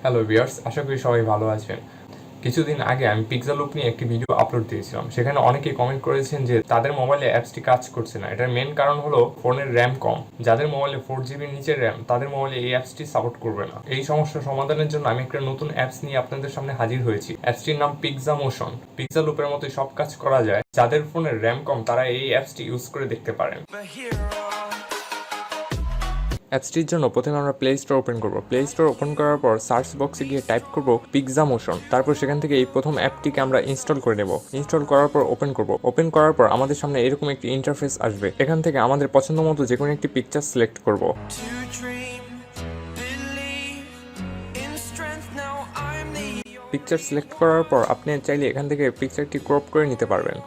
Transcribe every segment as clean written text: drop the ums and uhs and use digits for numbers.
Hello viewers, আশা করি সবাই ভালো আছেন। কিছুদিন আগে আমি পিক্সালুপ নিয়ে একটি ভিডিও আপলোড দিয়েছিলাম। সেখানে অনেকেই কমেন্ট করেছেন যে তাদের মোবাইলে অ্যাপসটি কাজ করছে না। এটার মেন কারণ হলো ফোনের র্যাম কম। যাদের মোবাইলে 4GB নিচের র্যাম, তাদের মোবাইলে এই অ্যাপসটি সাপোর্ট করবে না। এই সমস্যার সমাধানের জন্য আমি একটা নতুন অ্যাপস নিয়ে আপনাদের সামনে হাজির হয়েছি। অ্যাপসটির নাম পিক্সামোশন। পিক্সালুপের মতোই সব কাজ করা যায়। যাদের ফোনের র্যাম কম তারা এই অ্যাপসটি ইউজ করে দেখতে পারেন। অ্যাপসটির জন্য প্রথমে আমরা প্লে স্টোর ওপেন করব। প্লে স্টোর ওপেন করার পর সার্চ বক্সে গিয়ে টাইপ করব পিক্সামোশন। তারপর সেখান থেকে এই প্রথম অ্যাপটিকে আমরা ইনস্টল করে নেব। ইনস্টল করার পর ওপেন করব। ওপেন করার পর আমাদের সামনে এরকম একটি ইন্টারফেস আসবে। এখান থেকে আমাদের পছন্দ মতো যে কোনো একটি পিকচার সিলেক্ট করব। পিকচার সিলেক্ট করার পর আপনি চাইলে এখান থেকে পিকচারটি ক্রপ করে নিতে পারবেন।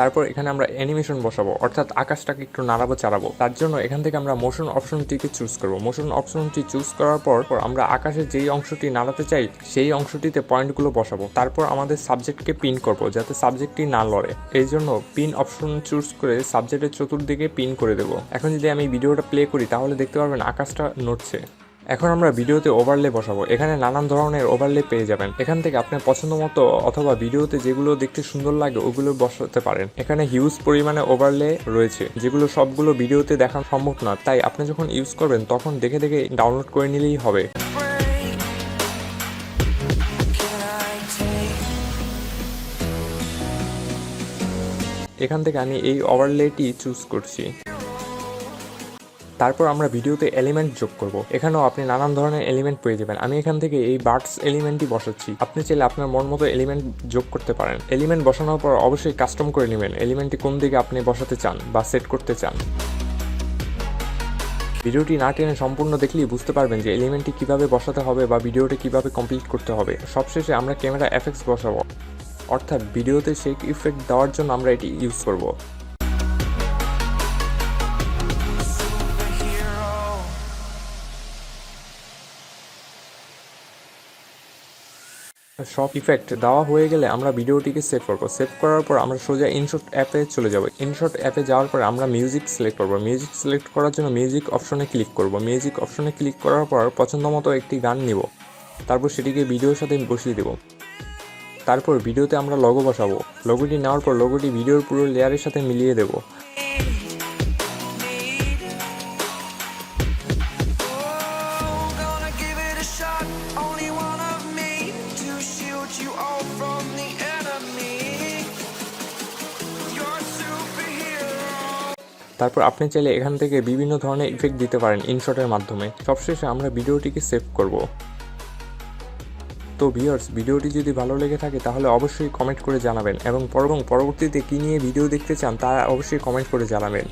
তারপর এখানে আমরা অ্যানিমেশন বসাবো, অর্থাৎ আকাশটাকে একটু নাড়াবো চাড়াবো। তার জন্য এখান থেকে আমরা মোশন অপশনটিকে চুজ করব। মোশন অপশনটি চুজ করার পর আমরা আকাশের যেই অংশটি নাড়াতে চাই সেই অংশটিতে পয়েন্টগুলো বসাবো। তারপর আমাদের সাবজেক্টকে পিন করব যাতে সাবজেক্টটি না লড়ে। এই জন্য পিন অপশন চুজ করে সাবজেক্টের চতুর্দিকে পিন করে দেবো। এখন যদি আমি ভিডিওটা প্লে করি তাহলে দেখতে পারবেন আকাশটা নড়ছে। এখন আমরা ভিডিওতে ওভারলে বসাবো। এখানে নানান ধরনের ওভারলে পেয়ে যাবেন। এখান থেকে আপনার পছন্দ মতো অথবা ভিডিওতে যেগুলো দেখতে সুন্দর লাগে ওগুলো বসাতে পারেন। এখানে হিউজ পরিমাণে ওভারলে রয়েছে, যেগুলো সবগুলো ভিডিওতে দেখানো সম্ভব না। তাই আপনি যখন ইউজ করবেন তখন দেখে দেখে ডাউনলোড করে নিলেই হবে। এখান থেকে আমি এই ওভারলেটি চুজ করছি। তারপর আমরা ভিডিওতে এলিমেন্ট যোগ করব। এখানেও আপনি নানান ধরনের এলিমেন্ট পেয়ে যাবেন। আমি এখান থেকে এই বার্ডস এলিমেন্টই বসাচ্ছি। আপনি চাইলে আপনার মন মতো এলিমেন্ট যোগ করতে পারেন। এলিমেন্ট বসানোর পর অবশ্যই কাস্টম করে নেবেন এলিমেন্টটি কোন দিকে আপনি বসাতে চান বা সেট করতে চান। ভিডিওটি না টেনে সম্পূর্ণ দেখলেই বুঝতে পারবেন যে এলিমেন্টটি কিভাবে বসাতে হবে বা ভিডিওটি কিভাবে কমপ্লিট করতে হবে। সবশেষে আমরা ক্যামেরা এফেক্টস বসাবো, অর্থাৎ ভিডিওতে শেক ইফেক্ট দেওয়ার জন্য আমরা এটি ইউজ করব। সব ইফেক্ট দেওয়া হয়ে গেলে আমরা ভিডিওটিকে সেভ করব। সেভ করার পর আমরা সোজা ইনশট অ্যাপে চলে যাব। ইনশট অ্যাপে যাওয়ার পর আমরা মিউজিক সিলেক্ট করব। মিউজিক সিলেক্ট করার জন্য মিউজিক অপশনে ক্লিক করব। মিউজিক অপশনে ক্লিক করার পর পছন্দ মতো একটি গান নিব। তারপর সেটিকে ভিডিওর সাথে বসিয়ে দেব। তারপর ভিডিওতে আমরা লোগো বসাবো। লোগোটি নেওয়ার পর লোগোটি ভিডিওর পুরো লেয়ারের সাথে মিলিয়ে দেব। তারপর আপনি চাইলে এখান থেকে বিভিন্ন ধরনের ইফেক্ট দিতে পারেন ইনশটের মাধ্যমে। সবশেষে আমরা ভিডিওটিকে সেভ করব। তো ভিউয়ার্স, ভিডিওটি যদি ভালো লেগে থাকে তাহলে অবশ্যই কমেন্ট করে জানাবেন এবং পরবর্তীতে কী নিয়ে ভিডিও দেখতে চান তা অবশ্যই কমেন্ট করে জানাবেন।